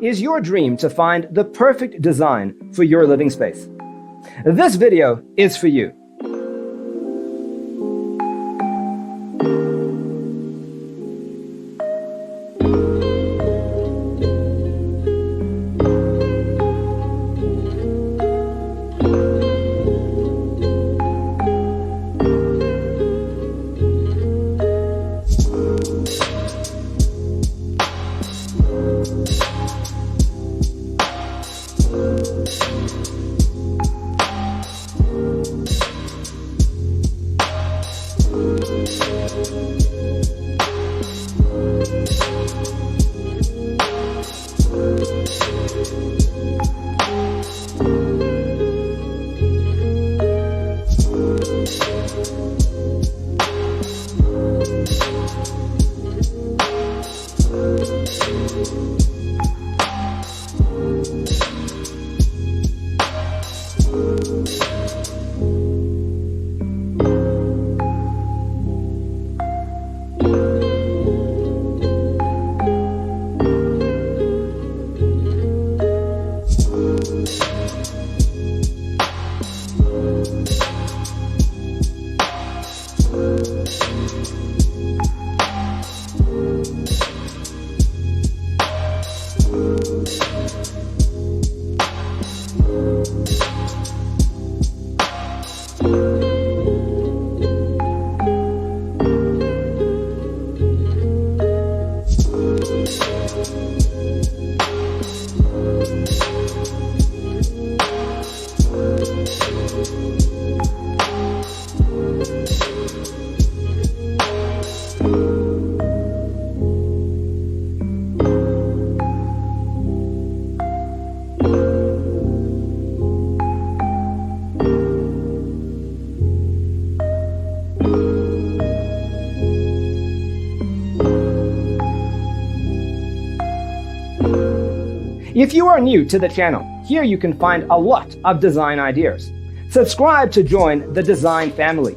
Is your dream to find the perfect design for your living space? This video is for you. If you are new to the channel, here you can find a lot of design ideas. Subscribe to join the design family.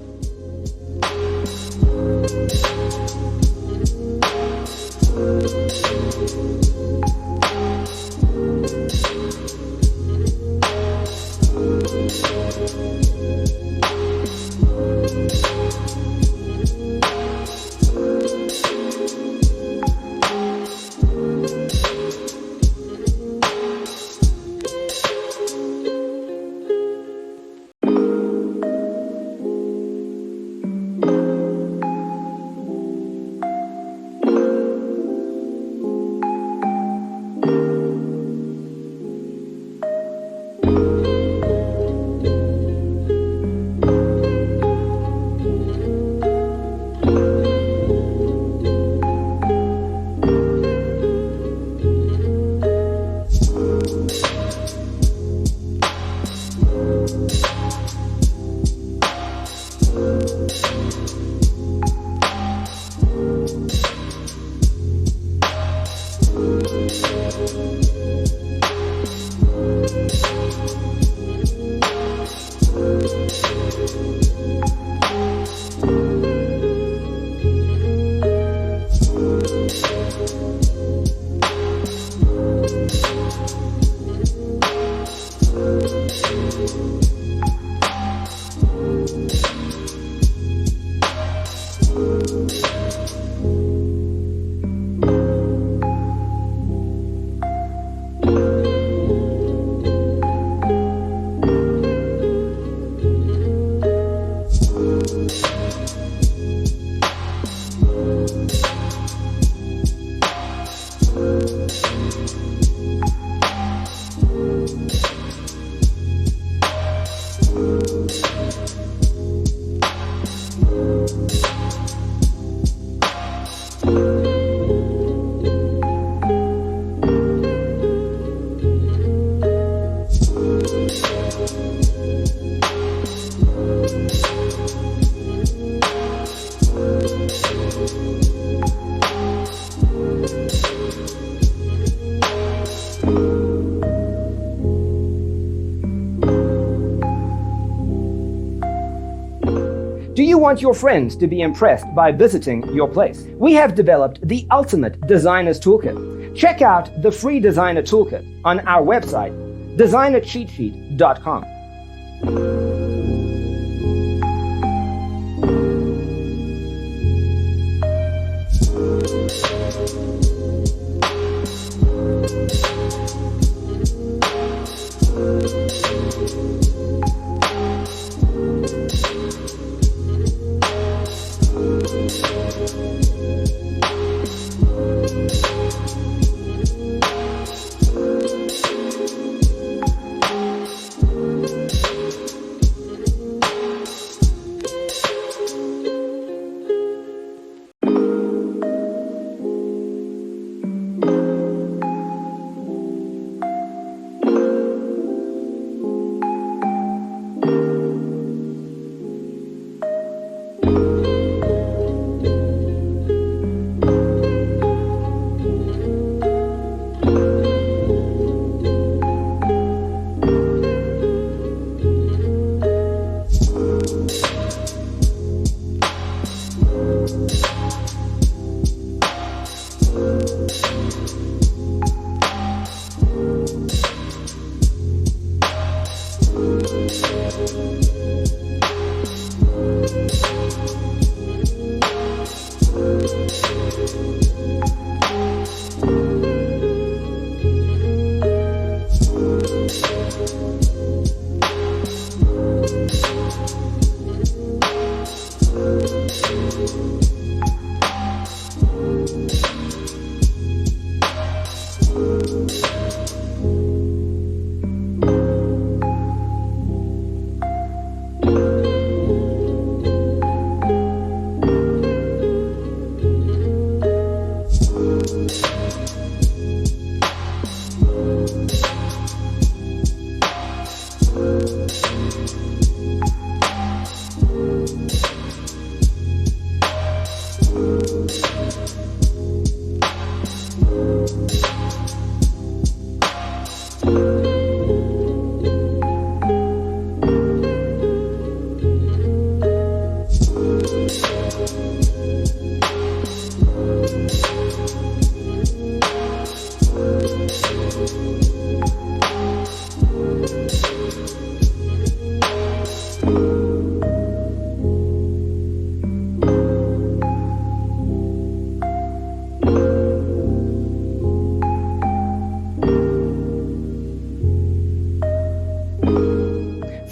Do you want your friends to be impressed by visiting your place? We have developed the ultimate designer's toolkit. Check out the free designer toolkit on our website, designercheatsheet.com.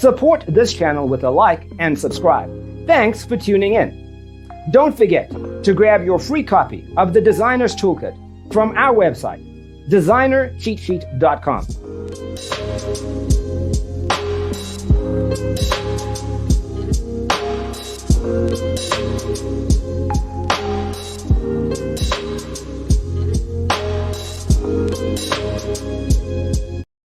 Support this channel with a like and subscribe. Thanks for tuning in. Don't forget to grab your free copy of the Designer's Toolkit from our website, designercheatsheet.com.